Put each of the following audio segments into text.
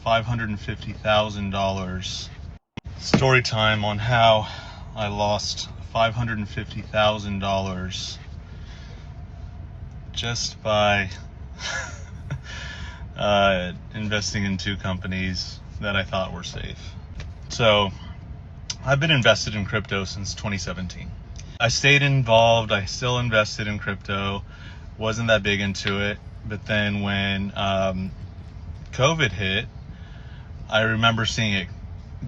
$550,000. Story time on how I lost $550,000 just by investing in two companies that I thought were safe. So I've been invested in crypto since 2017. I stayed involved. I still invested in crypto. Wasn't that big into it. But then when COVID hit, I remember seeing it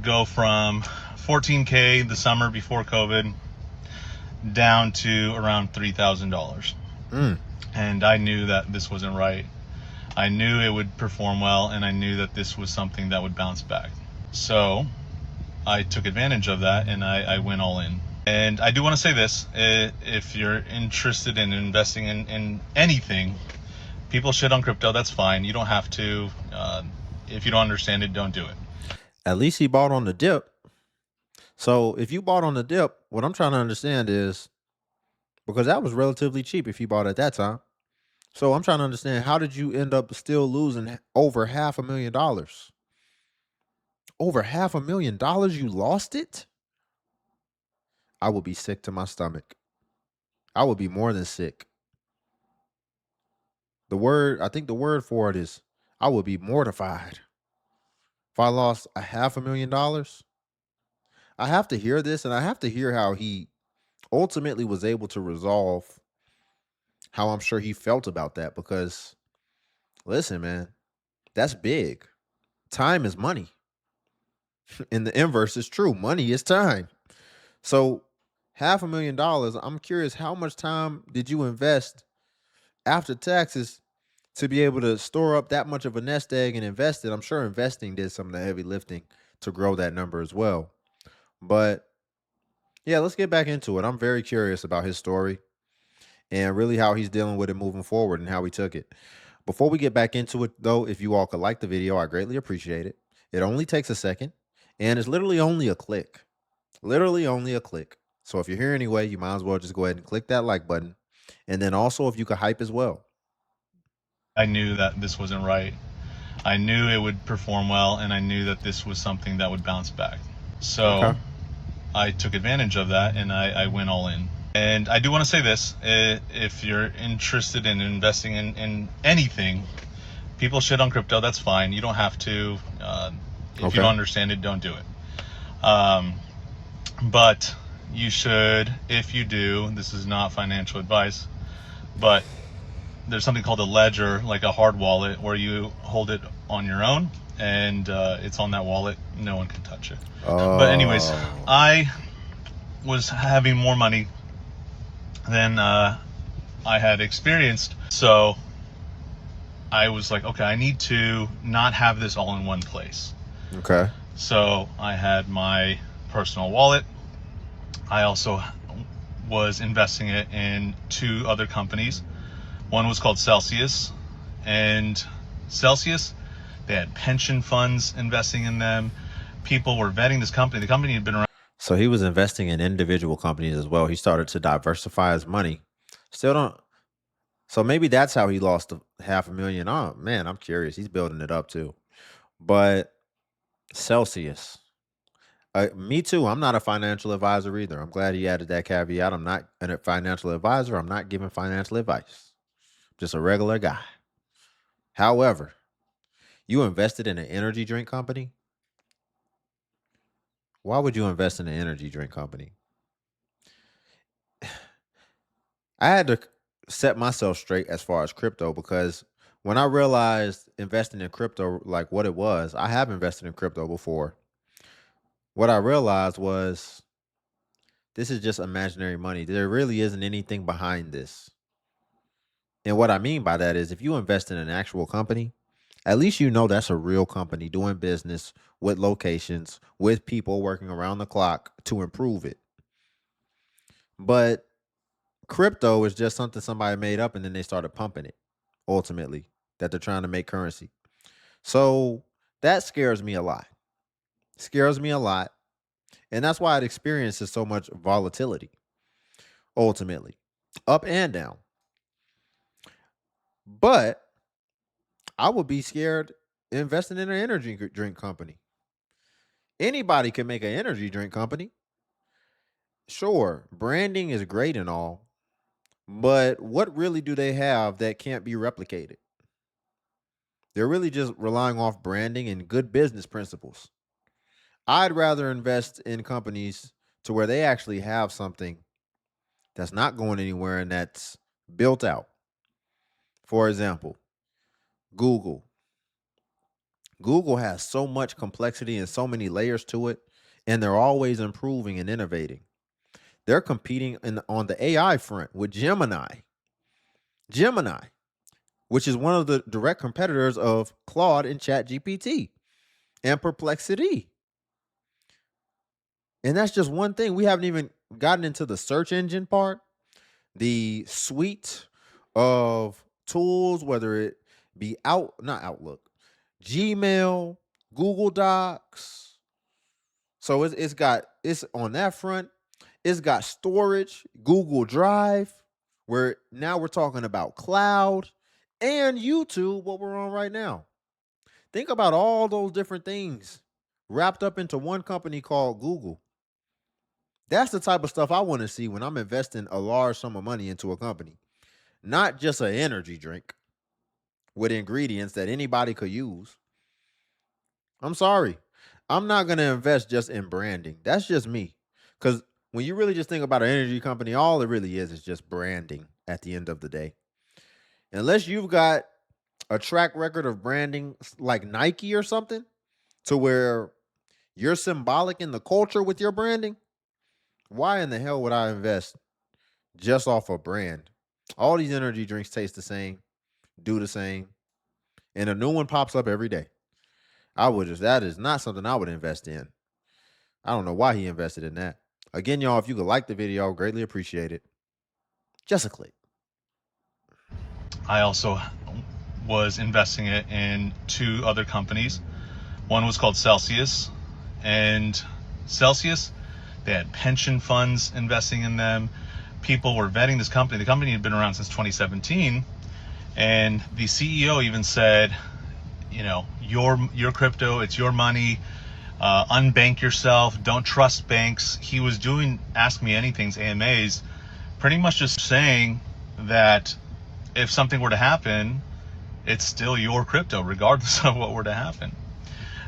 go from 14K the summer before COVID down to around $3,000. And I knew that this wasn't right. I knew it would perform well, and I knew that this was something that would bounce back. So I took advantage of that, and I went all in. And I do want to say this, if you're interested in investing in anything, people shit on crypto, that's fine. You don't have to. If you don't understand it, don't do it. At least he bought on the dip. So if you bought on the dip, what I'm trying to understand is, because that was relatively cheap if you bought at that time. So I'm trying to understand, how did you end up still losing over $500,000? Over $500,000 you lost it? I would be sick to my stomach. I would be more than sick. I think the word for it is, I would be mortified. If I lost $500,000, I have to hear this, and I have to hear how he ultimately was able to resolve how I'm sure he felt about that. Because listen, man, that's big. Time is money. And the inverse is true. Money is time. So $500,000, I'm curious, how much time did you invest after taxes to be able to store up that much of a nest egg and invest it? I'm sure investing did some of the heavy lifting to grow that number as well. But yeah, let's get back into it. I'm very curious about his story and really how he's dealing with it moving forward and how he took it. Before we get back into it, though, if you all could like the video, I greatly appreciate it. It only takes a second, and it's literally only a click. Literally only a click. So if you're here anyway, you might as well just go ahead and click that like button. And then also, if you could hype as well. I knew that this wasn't right. I knew it would perform well, and I knew that this was something that would bounce back. So Okay. I took advantage of that, and I went all in. And I do want to say this, if you're interested in investing in anything, people shit on crypto, that's fine. You don't have to. If you don't understand it, don't do it. But you should, if you do. This is not financial advice, but there's something called a ledger, like a hard wallet, where you hold it on your own, and it's on that wallet. No one can touch it. But anyways, I was having more money than I had experienced. So I was like, okay, I need to not have this all in one place. Okay. So I had my personal wallet. I also was investing it in two other companies. One was called Celsius, and Celsius, they had pension funds investing in them. People were vetting this company. The company had been around. So he was investing in individual companies as well. He started to diversify his money. Still don't. So maybe that's how he lost the $500,000. Oh man, I'm curious. He's building it up too. But Celsius. Me too. I'm not a financial advisor either. I'm glad he added that caveat. I'm not a financial advisor. I'm not giving financial advice. Just a regular guy. However, you invested in an energy drink company. Why would you invest in an energy drink company? I had to set myself straight as far as crypto, because when I realized investing in crypto, like what it was, I have invested in crypto before. What I realized was, this is just imaginary money. There really isn't anything behind this. And what I mean by that is, if you invest in an actual company, at least you know that's a real company doing business with locations, with people working around the clock to improve it. But crypto is just something somebody made up and then they started pumping it, ultimately, that they're trying to make currency. So that scares me a lot. Scares me a lot. And that's why it experiences so much volatility, ultimately, up and down. But I would be scared investing in an energy drink company. Anybody can make an energy drink company. Sure, branding is great and all, but what really do they have that can't be replicated? They're really just relying off branding and good business principles. I'd rather invest in companies to where they actually have something that's not going anywhere and that's built out. For example, Google. Google has so much complexity and so many layers to it, and they're always improving and innovating. They're competing on the AI front with Gemini. Gemini, which is one of the direct competitors of Claude and ChatGPT and Perplexity. And that's just one thing. We haven't even gotten into the search engine part, the suite of tools, whether it be not Outlook, Gmail, Google Docs. So it's on that front. It's got storage, Google Drive, where now we're talking about cloud and YouTube, what we're on right now. Think about all those different things wrapped up into one company called Google. That's the type of stuff I want to see when I'm investing a large sum of money into a company, not just an energy drink with ingredients that anybody could use. I'm sorry. I'm not going to invest just in branding. That's just me. Because when you really just think about an energy company, all it really is just branding at the end of the day. Unless you've got a track record of branding like Nike or something, to where you're symbolic in the culture with your branding, why in the hell would I invest just off a brand? All these energy drinks taste the same, do the same, and a new one pops up every day. That is not something I would invest in. I don't know why he invested in that. Again, y'all, if you could like the video, greatly appreciate it. Just a click. I also was investing it in two other companies. One was called Celsius, and Celsius, they had pension funds investing in them. People were vetting this company. The company had been around since 2017, and the CEO even said, your crypto, it's your money. Unbank yourself. Don't trust banks. He was doing Ask Me Anything's AMAs, pretty much just saying that if something were to happen, it's still your crypto, regardless of what were to happen.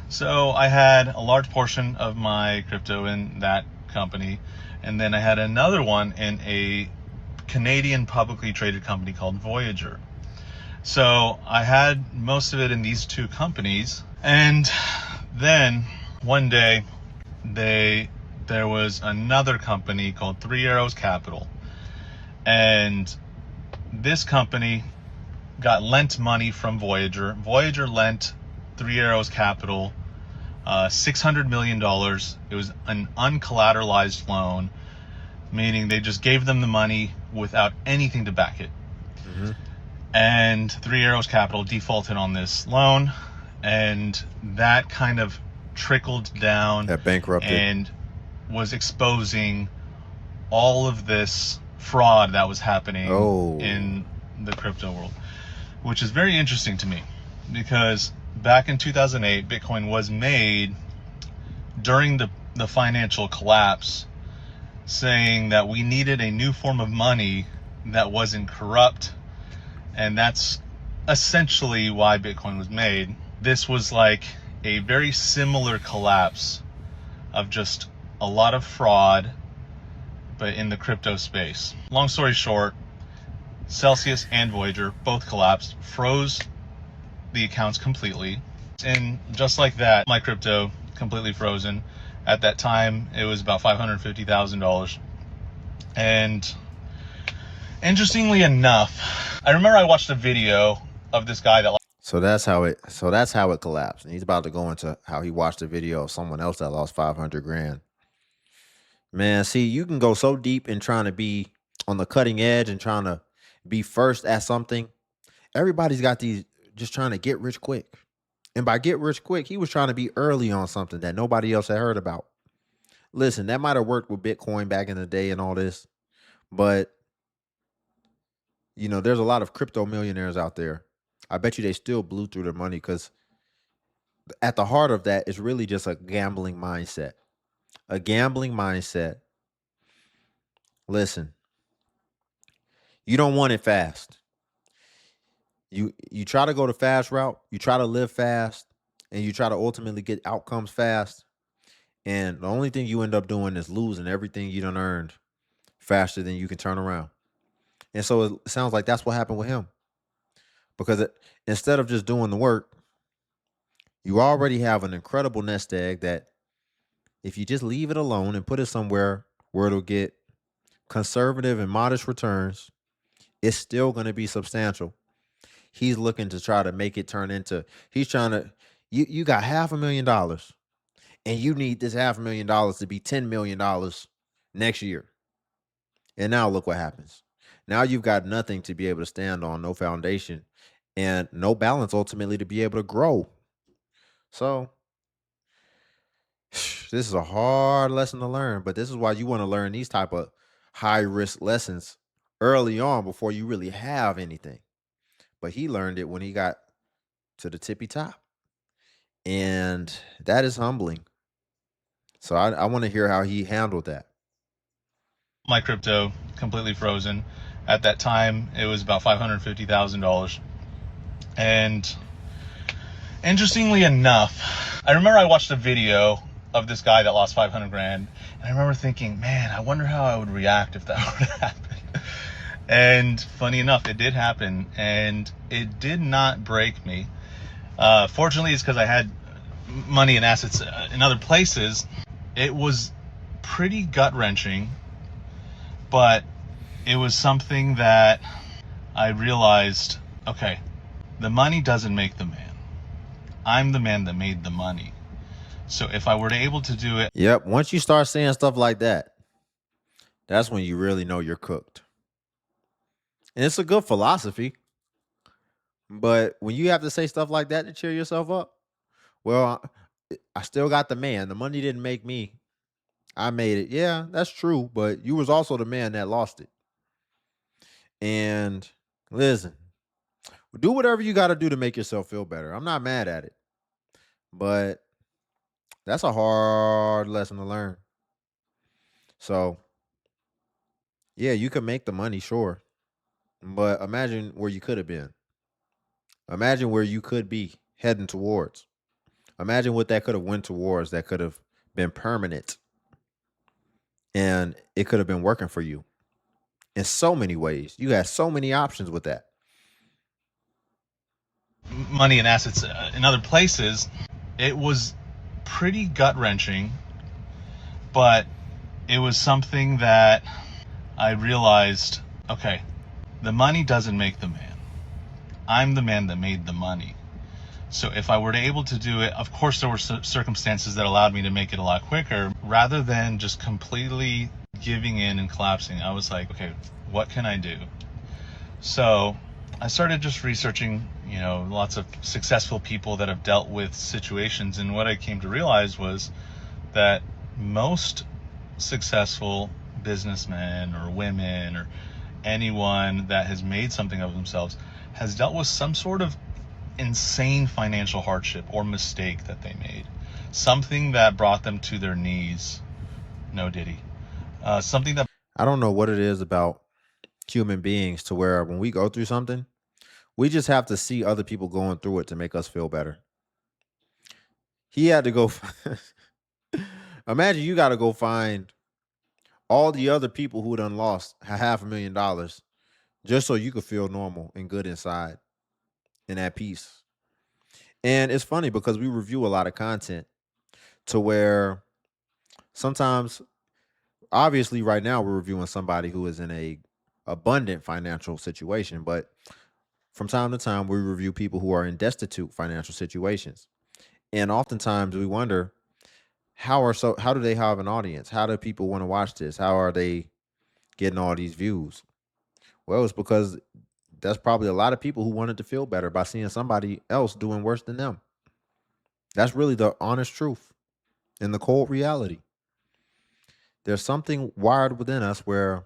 So I had a large portion of my crypto in that company, and then I had another one in a Canadian publicly traded company called Voyager. So I had most of it in these two companies, and then one day there was another company called Three Arrows Capital, and this company got lent money from Voyager. Voyager lent Three Arrows Capital $600 million. It was an uncollateralized loan, meaning they just gave them the money without anything to back it. Mm-hmm. And Three Arrows Capital defaulted on this loan, and that kind of trickled down That bankrupted and was exposing all of this fraud that was happening in the crypto world, which is very interesting to me, because back in 2008, Bitcoin was made during the financial collapse, saying that we needed a new form of money that wasn't corrupt, and that's essentially why Bitcoin was made. This was like a very similar collapse of just a lot of fraud, but in the crypto space. Long story short, Celsius and Voyager both collapsed, froze the accounts completely, and just like that, my crypto completely frozen. At that time, it was about $550,000. And interestingly enough, I remember I watched a video of this guy that So that's how it collapsed. And he's about to go into how he watched a video of someone else that lost 500 grand. Man, see, you can go so deep in trying to be on the cutting edge and trying to be first at something. Everybody's got these just trying to get rich quick. And by get rich quick, he was trying to be early on something that nobody else had heard about. Listen, that might have worked with Bitcoin back in the day and all this, but there's a lot of crypto millionaires out there. I bet you they still blew through their money because At the heart of that is really just a gambling mindset. A gambling mindset. Listen, you don't want it fast. You try to go the fast route, you try to live fast, and you try to ultimately get outcomes fast. And the only thing you end up doing is losing everything you done earned faster than you can turn around. And so it sounds like that's what happened with him. Because instead of just doing the work, you already have an incredible nest egg that if you just leave it alone and put it somewhere where it'll get conservative and modest returns, it's still going to be substantial. He's looking to try to make it turn into, he's trying to, you got $500,000 and you need this $500,000 to be $10 million next year. And now look what happens. Now you've got nothing to be able to stand on, no foundation, and no balance ultimately to be able to grow. So this is a hard lesson to learn, but this is why you want to learn these type of high risk lessons early on before you really have anything. But he learned it when he got to the tippy top. And that is humbling. So I want to hear how he handled that. My crypto completely frozen. At that time, it was about $550,000. And interestingly enough, I remember I watched a video of this guy that lost 500 grand. And I remember thinking, man, I wonder how I would react if that would happen. And funny enough, it did happen. And it did not break me. Fortunately, it's because I had money and assets in other places. It was pretty gut-wrenching, but it was something that I realized, okay, the money doesn't make the man. I'm the man that made the money. So if I were to able to do it, Yep. Once you start saying stuff like that, that's when you really know you're cooked. And it's a good philosophy. But when you have to say stuff like that to cheer yourself up, well, I still got the man. The money didn't make me. I made it. Yeah, that's true. But you was also the man that lost it. And listen, do whatever you got to do to make yourself feel better. I'm not mad at it. But that's a hard lesson to learn. So, yeah, you can make the money, sure. But imagine where you could have been. Imagine where you could be heading towards. Imagine what that could have went towards that could have been permanent and it could have been working for you in so many ways. You had so many options with that. money and assets in other places, it was pretty gut-wrenching, but it was something that I realized, okay, the money doesn't make the man. I'm the man that made the money. So if I were to able to do it, of course there were circumstances that allowed me to make it a lot quicker. Rather than just completely giving in and collapsing, I was like, okay, what can I do? So I started just researching, lots of successful people that have dealt with situations. And what I came to realize was that most successful businessmen or women or anyone that has made something of themselves has dealt with some sort of insane financial hardship or mistake that they made. Something that brought them to their knees. No Diddy. Something that I don't know what it is about human beings to where when we go through something, we just have to see other people going through it to make us feel better. He had to go. Imagine you got to go find all the other people who done lost $500,000 just so you could feel normal and good inside and at peace. And it's funny because we review a lot of content to where sometimes, obviously, right now we're reviewing somebody who is in a abundant financial situation, but from time to time we review people who are in destitute financial situations. And oftentimes we wonder how do they have an audience? How do people want to watch this? How are they getting all these views? Well, it's because that's probably a lot of people who wanted to feel better by seeing somebody else doing worse than them. That's really the honest truth and the cold reality. There's something wired within us where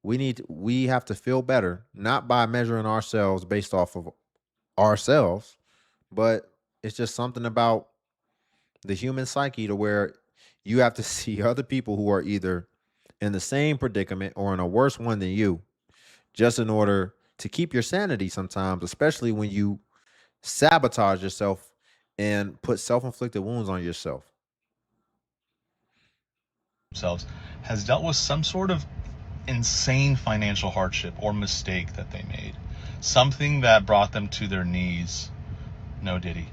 we have to feel better, not by measuring ourselves based off of ourselves, but it's just something about the human psyche to where you have to see other people who are either in the same predicament or in a worse one than you, just in order to keep your sanity sometimes, especially when you sabotage yourself and put self-inflicted wounds on yourself. Themselves has dealt with some sort of insane financial hardship or mistake that they made, something that brought them to their knees. No Diddy.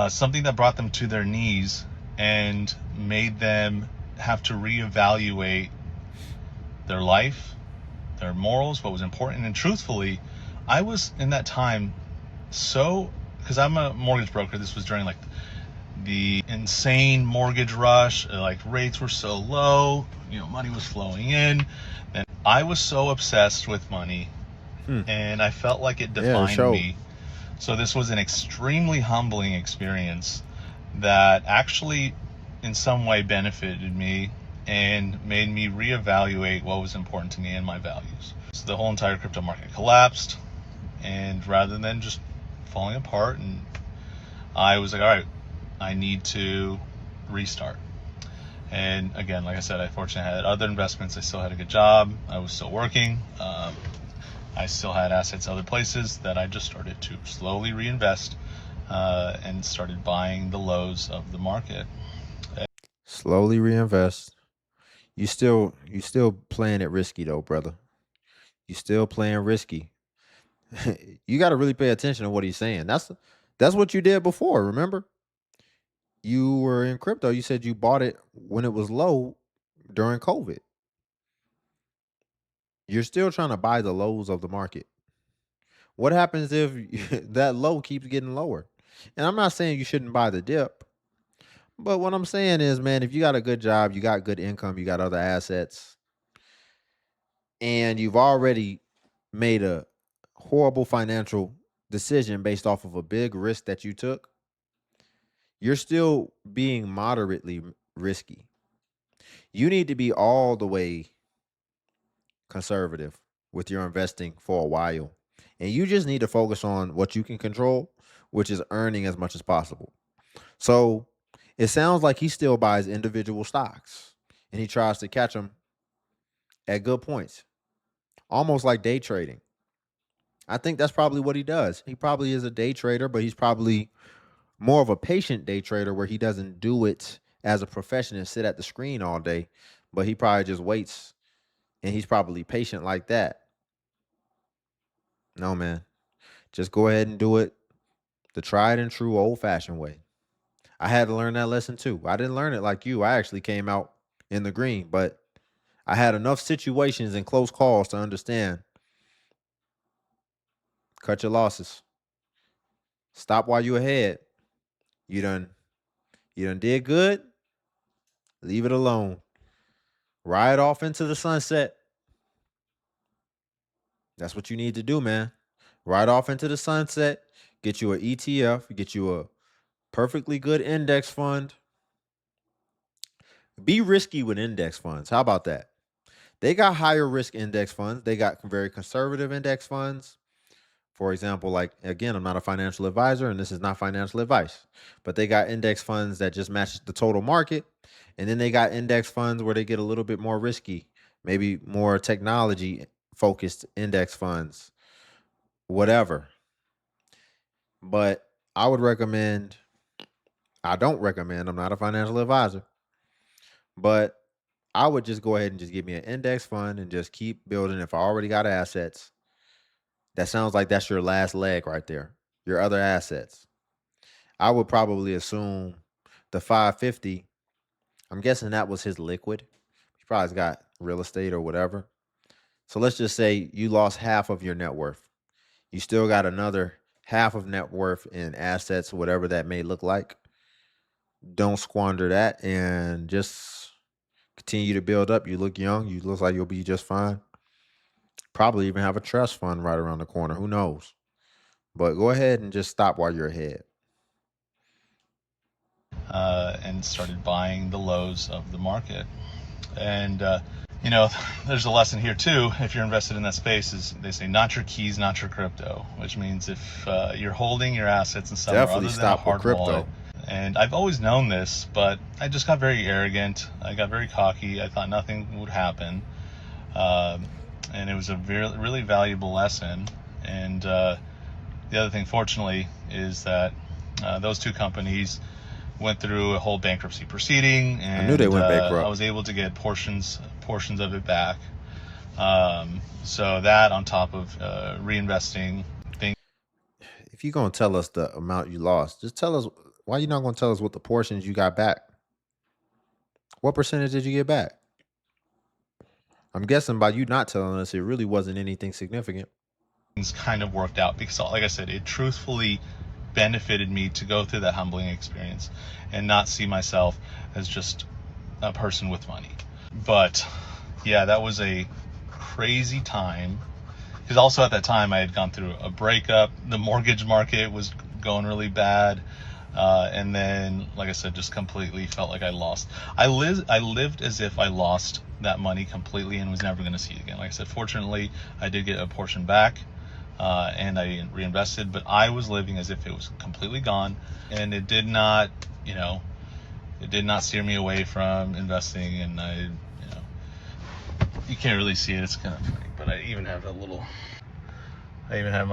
Something that brought them to their knees and made them have to reevaluate their life, their morals, what was important. And truthfully, I was in that time so, because I'm a mortgage broker, this was during like the insane mortgage rush, like rates were so low, money was flowing in, and I was so obsessed with money, Hmm. and I felt like it Yeah, it defined showed. me. So this was an extremely humbling experience that actually in some way benefited me and made me reevaluate what was important to me and my values. So the whole entire crypto market collapsed, and rather than just falling apart, and I was like, all right, I need to restart. And again, like I said, I fortunately had other investments. I still had a good job. I was still working. I still had assets other places that I just started to slowly reinvest, and started buying the lows of the market. Slowly reinvest. You still playing it risky though, brother. You still playing risky. You got to really pay attention to what he's saying. That's what you did before, remember? You were in crypto. You said you bought it when it was low during COVID. You're still trying to buy the lows of the market. What happens if that low keeps getting lower? And I'm not saying you shouldn't buy the dip, but what I'm saying is, man, if you got a good job, you got good income, you got other assets, and you've already made a horrible financial decision based off of a big risk that you took, you're still being moderately risky. You need to be all the way conservative with your investing for a while. And you just need to focus on what you can control, which is earning as much as possible. So it sounds like he still buys individual stocks and he tries to catch them at good points, almost like day trading. I think that's probably what he does. He probably is a day trader, but he's probably more of a patient day trader where he doesn't do it as a profession and sit at the screen all day, but he probably just waits and he's probably patient like that. No, man. Just go ahead and do it the tried and true old fashioned way. I had to learn that lesson too. I didn't learn it like you. I actually came out in the green, but I had enough situations and close calls to understand cut your losses. Stop while you ahead. You done you done did good. Leave it alone. Ride off into the sunset. That's what you need to do, man. Ride off into the sunset. Get you an ETF. Get you a perfectly good index fund. Be risky with index funds. How about that? They got higher risk index funds. They got very conservative index funds. For example, like again, I'm not a financial advisor and this is not financial advice, but they got index funds that just match the total market. And then they got index funds where they get a little bit more risky, maybe more technology focused index funds, whatever. But I would recommend, I don't recommend, I'm not a financial advisor, but I would just go ahead and just give me an index fund and just keep building. If I already got assets, that sounds like that's your last leg right there, your other assets. I would probably assume the 550. I'm guessing that was his liquid. He probably's got real estate or whatever. So let's just say you lost half of your net worth. You still got another half of net worth in assets, whatever that may look like. Don't squander that and just continue to build up. You look young. You look like you'll be just fine. Probably even have a trust fund right around the corner. Who knows? But go ahead and just stop while you're ahead. And started buying the lows of the market. And you know, there's a lesson here too. If you're invested in that space, is they say not your keys, not your crypto, which means if you're holding your assets in somewhere Definitely other than a stop with hard wallet. crypto. And I've always known this, but I just got very arrogant. I got very cocky. I thought nothing would happen. And it was a really valuable lesson. And the other thing, fortunately, is that those two companies went through a whole bankruptcy proceeding, I knew they and went I bankrupt. was able to get portions of it back. So that on top of reinvesting things. If you're gonna tell us the amount you lost, just tell us why you're not gonna tell us what the portions you got back. What percentage did you get back? I'm guessing by you not telling us, it really wasn't anything significant. Things kind of worked out because, like I said, it truthfully benefited me to go through that humbling experience and not see myself as just a person with money. But yeah, that was a crazy time, because also at that time I had gone through a breakup. The mortgage market was going really bad. And then, like I said, just completely felt like I lost. I lived as if I lost that money completely and was never going to see it again. Like I said, fortunately, I did get a portion back, and I reinvested, but I was living as if it was completely gone, and it did not, it did not steer me away from investing. And you can't really see it. It's kind of funny, but I even have my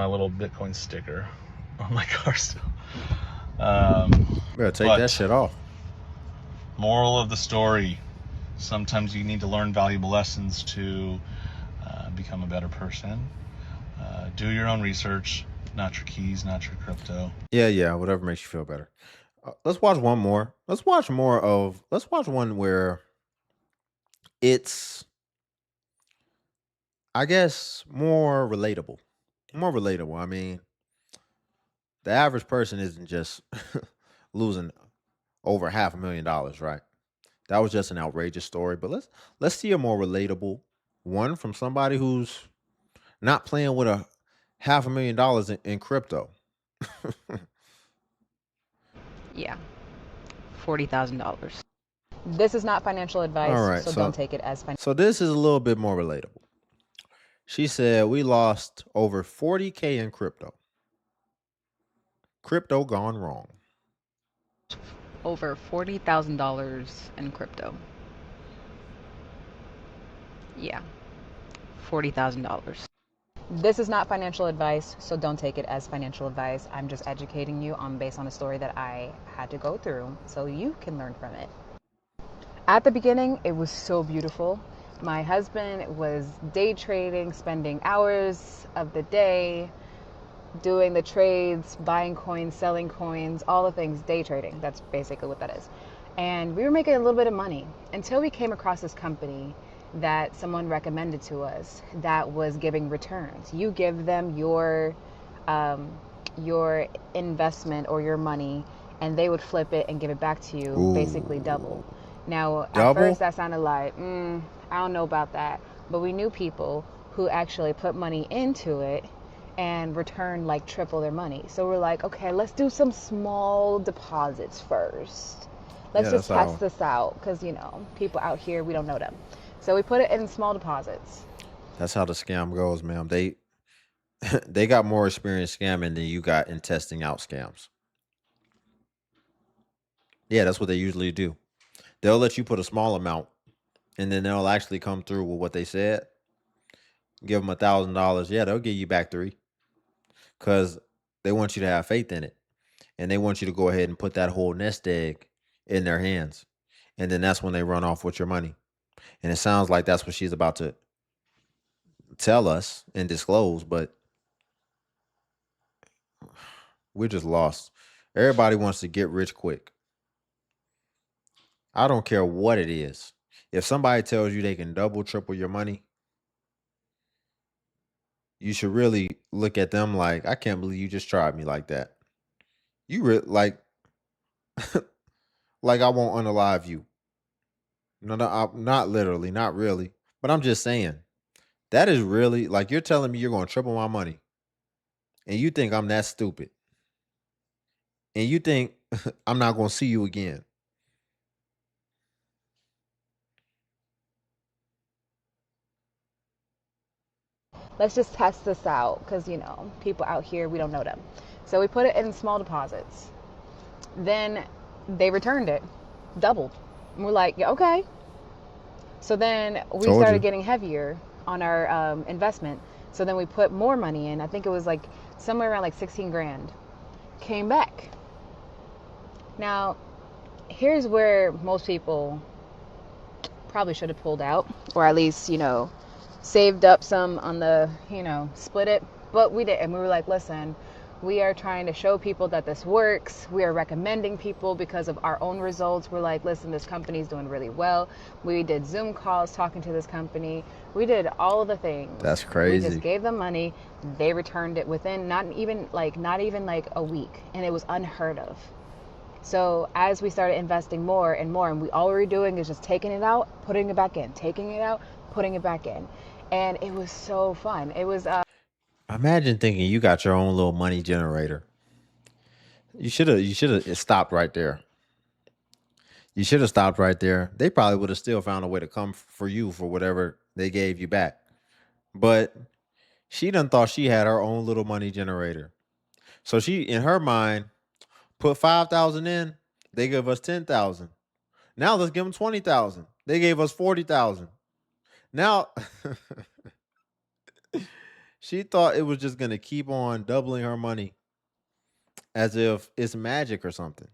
little Bitcoin sticker on my car still. Better take that But shit off. moral of the story: sometimes you need to learn valuable lessons to become a better person. Do your own research, not your keys, not your crypto. Yeah, whatever makes you feel better. Let's watch one more. Let's watch more of. Let's watch one where it's, I guess, more relatable. More relatable. I mean, the average person isn't just losing over $500,000, right? That was just an outrageous story. But let's see a more relatable one from somebody who's not playing with a $500,000 in crypto. Yeah, $40,000. This is not financial All advice, right, so don't take it as financial. so this is a little bit more relatable. She said we lost over 40K in crypto. Crypto gone wrong. Over $40,000 in crypto. Yeah, $40,000. This is not financial advice, so don't take it as financial advice. I'm just educating you on based on a story that I had to go through so you can learn from it. At the beginning, it was so beautiful. My husband was day trading, spending hours of the day doing the trades, buying coins, selling coins, all the things, day trading. That's basically what that is. And we were making a little bit of money until we came across this company that someone recommended to us that was giving returns. You give them your investment or your money, and they would flip it and give it back to you, basically double. Ooh, Now, at first, double? that sounded like, I don't know about that. But we knew people who actually put money into it and return like triple their money. So we're like, okay, let's do some small deposits first. Yeah, Let's that's just test how this out because, people out here, we don't know them. So we put it in small deposits. that's how the scam goes, ma'am. They they got more experience scamming than you got in testing out scams. Yeah, that's what they usually do. They'll let you put a small amount, and then they'll actually come through with what they said. Give them $1,000. Yeah, they'll give you back three because they want you to have faith in it, and they want you to go ahead and put that whole nest egg in their hands, and then that's when they run off with your money. And it sounds like that's what she's about to tell us and disclose, but we're just lost. Everybody wants to get rich quick. I don't care what it is. If somebody tells you they can double, triple your money, you should really look at them like, I can't believe you just tried me like that. Like, like I won't unalive you. No, no, not literally, not really. But I'm just saying that is really like you're telling me you're going to triple my money, and you think I'm that stupid, and you think I'm not going to see you again. let's just test this out because, people out here, we don't know them. So we put it in small deposits. Then they returned it, doubled. And we're like, yeah, okay. So then we Told started you. getting heavier on our investment. So then we put more money in. I think it was like somewhere around like 16 grand. Came back. Now, here's where most people probably should have pulled out, or at least, saved up some on the, split it. But we didn't. We were like, listen, we are trying to show people that this works. We are recommending people because of our own results. We're like, listen, this company is doing really well. We did Zoom calls talking to this company. We did all of the things. That's We just crazy. gave them money. They returned it within not even like a week, and it was unheard of. So as we started investing more and more, and all we were doing is just taking it out, putting it back in, taking it out, putting it back in. And it was so fun. It was Imagine thinking you got your own little money generator. You should have stopped right there. You should have stopped right there. They probably would have still found a way to come for you for whatever they gave you back. But she done thought she had her own little money generator. So she, in her mind, put 5,000 in. They gave us 10,000. Now let's give them 20,000. They gave us 40,000. Now she thought it was just gonna keep on doubling her money as if it's magic or something.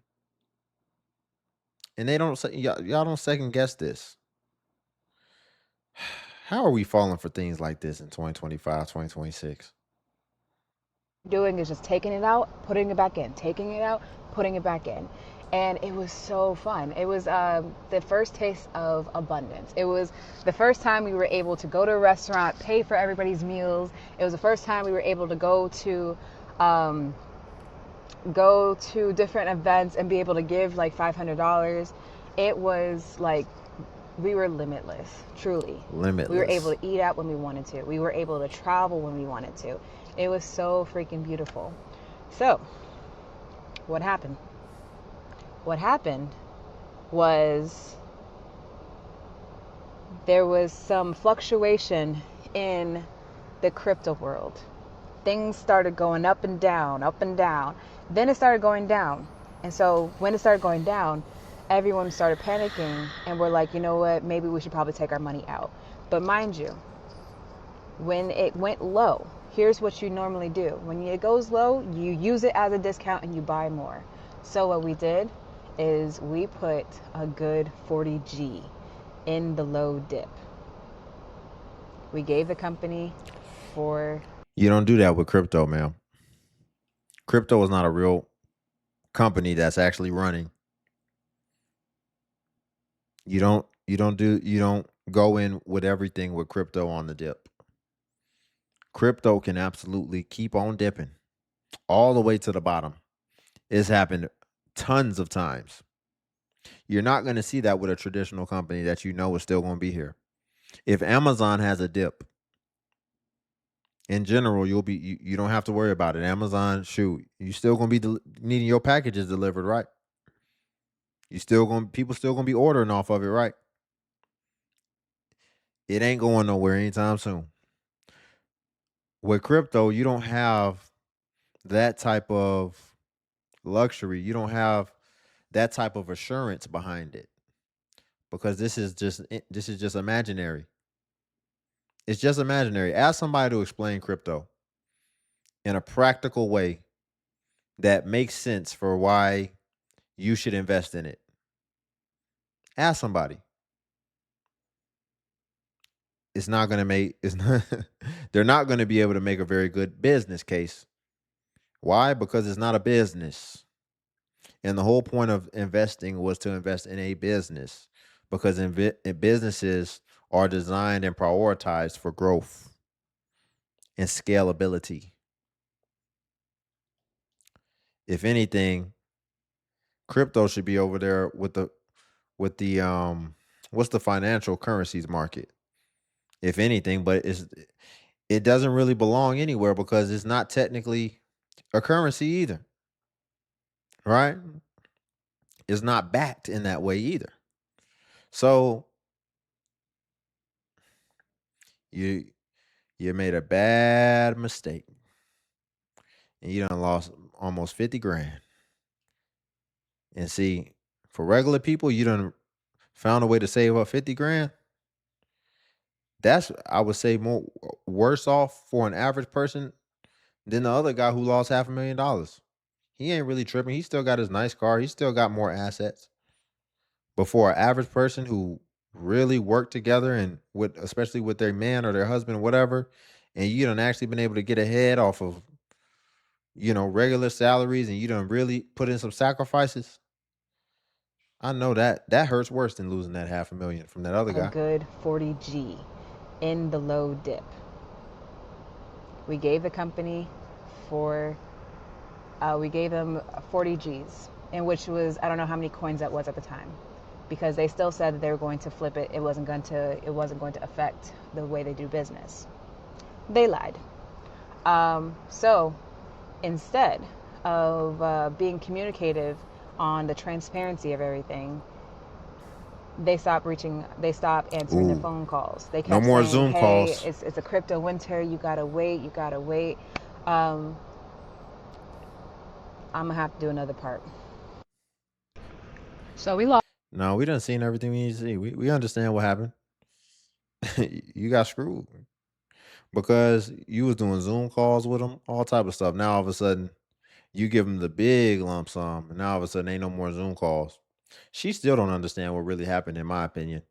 And they don't say y'all don't second guess this. How are we falling for things like this in 2025, 2026? doing is just taking it out, putting it back in, taking it out, putting it back in. And it was so fun. It was the first taste of abundance. It was the first time we were able to go to a restaurant, pay for everybody's meals. It was the first time we were able to um, go to different events and be able to give like $500. It was like we were limitless, truly. We were able Limitless. to eat out when we wanted to. We were able to travel when we wanted to. It was so freaking beautiful. So, what happened? What happened was there was some fluctuation in the crypto world. Things started going up and down, up and down. Then it started going down. And so when it started going down, everyone started panicking and we're like, you know what, maybe we should probably take our money out. But mind you, when it went low, here's what you normally do. When it goes low, you use it as a discount and you buy more. So what we did is we put a good 40G in the low dip. We gave the company for You don't do that with crypto, man. Crypto is not a real company that's actually running. You don't go in with everything with crypto on the dip. Crypto can absolutely keep on dipping all the way to the bottom. It's happened tons of times. You're not going to see that with a traditional company that you know is still going to be here. If Amazon has a dip, in general, you don't have to worry about it. Amazon, shoot, you still going to be needing your packages delivered, right? People still going to be ordering off of it, right? It ain't going nowhere anytime soon. With crypto, you don't have that type of luxury. You don't have that type of assurance behind it because this is just imaginary. It's just imaginary. Ask somebody to explain crypto in a practical way that makes sense for why you should invest in it. Ask somebody. It's not going to make it's not they're not going to be able to make a very good business case. Why? Because it's not a business. And the whole point of investing was to invest in a business because businesses are designed and prioritized for growth and scalability. If anything, crypto should be over there with the what's the financial currencies market, if anything, but it doesn't really belong anywhere because it's not technically a currency either, right? It's not backed in that way either. So you You made a bad mistake. And you done lost almost 50 grand. And see, for regular people, you done found a way to save up 50 grand. That's, I would say, more worse off for an average person than the other guy who lost $500,000. He ain't really tripping. He still got his nice car. He still got more assets. But for an average person who really worked together and with, especially with their man or their husband, whatever, and you done actually been able to get ahead off of, regular salaries, and you done really put in some sacrifices. I know that hurts worse than losing that $500,000 from that other A guy. good 40G in the low dip. We gave the company we gave them 40 G's, in which was, I don't know how many coins that was at the time, because they still said that they were going to flip it. It wasn't going to affect the way they do business. They lied. So instead of being communicative on the transparency of everything, they stopped answering their phone calls. They kept No more saying, Zoom hey, calls. it's a crypto winter, you gotta wait. I'm gonna have to do another part. So we lost. No, we done seen everything we need to see. We understand what happened. You got screwed because you was doing Zoom calls with them, all type of stuff. Now all of a sudden, you give them the big lump sum, and now all of a sudden ain't no more Zoom calls. She still don't understand what really happened, in my opinion.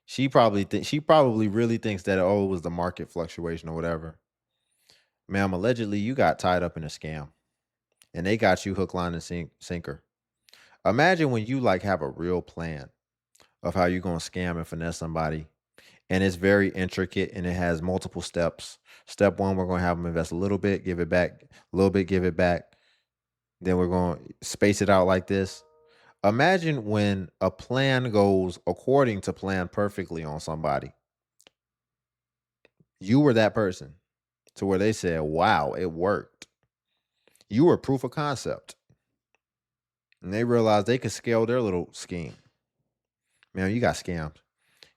She probably really thinks that, oh, it was the market fluctuation or whatever. Ma'am, allegedly you got tied up in a scam, and they got you hook, line, and sinker. Imagine when you have a real plan of how you're gonna scam and finesse somebody, and it's very intricate and it has multiple steps. Step one, we're gonna have them invest a little bit, give it back, a little bit, give it back. Then we're gonna space it out like this. Imagine when a plan goes according to plan perfectly on somebody. You were that person to where they said, wow, it worked. You were proof of concept. And they realized they could scale their little scheme. Man, you got scammed.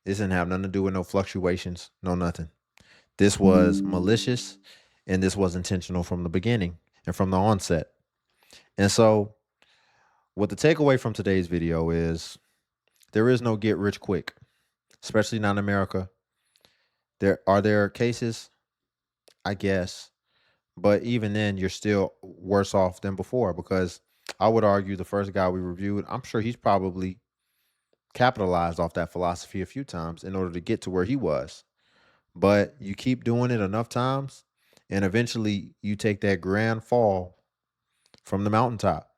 This didn't have nothing to do with no fluctuations, no nothing. This was malicious, and this was intentional from the beginning and from the onset. And so what the takeaway from today's video is, there is no get rich quick, especially not in America. There cases, I guess, but even then you're still worse off than before, because I would argue the first guy we reviewed, I'm sure he's probably capitalized off that philosophy a few times in order to get to where he was. But you keep doing it enough times, and eventually you take that grand fall from the mountaintop,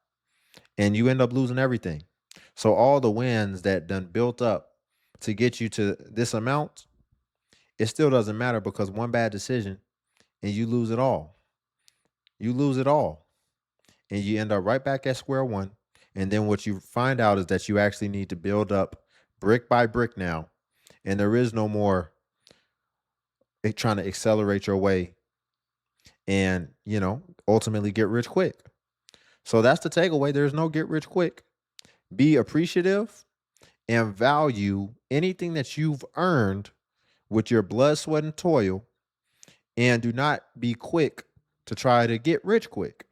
and you end up losing everything. So all the wins that done built up to get you to this amount, it still doesn't matter, because one bad decision and you lose it all. You lose it all. And you end up right back at square one. And then what you find out is that you actually need to build up brick by brick now. And there is no more trying to accelerate your way and, ultimately get rich quick. So that's the takeaway. There's no get rich quick. Be appreciative and value anything that you've earned with your blood, sweat, and toil. And do not be quick to try to get rich quick.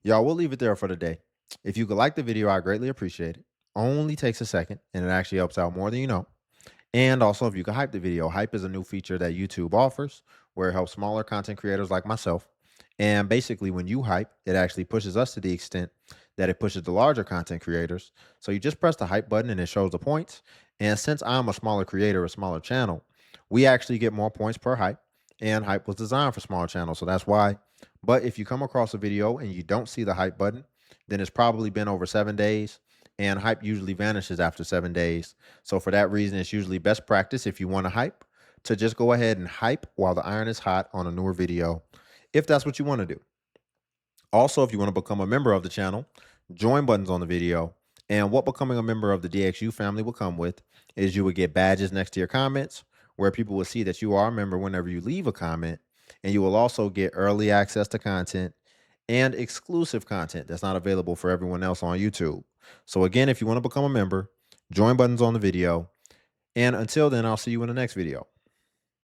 Y'all, we'll leave it there for today. If you could like the video, I greatly appreciate it. Only takes a second, and it actually helps out more than you know. And also, if you could hype the video. Hype is a new feature that YouTube offers where it helps smaller content creators like myself. And basically, when you hype, it actually pushes us to the extent that it pushes the larger content creators. So you just press the hype button and it shows the points. And since I'm a smaller creator, a smaller channel, we actually get more points per hype. And hype was designed for smaller channels, so that's why. But if you come across a video and you don't see the hype button, then it's probably been over 7 days, and hype usually vanishes after 7 days. So for that reason, it's usually best practice, if you want to hype, to just go ahead and hype while the iron is hot on a newer video, if that's what you want to do. Also, if you want to become a member of the channel, join buttons on the video. And what becoming a member of the DXU family will come with is you would get badges next to your comments, where people will see that you are a member whenever you leave a comment. And you will also get early access to content and exclusive content that's not available for everyone else on YouTube. So again, if you want to become a member, join buttons on the video. And until then, I'll see you in the next video.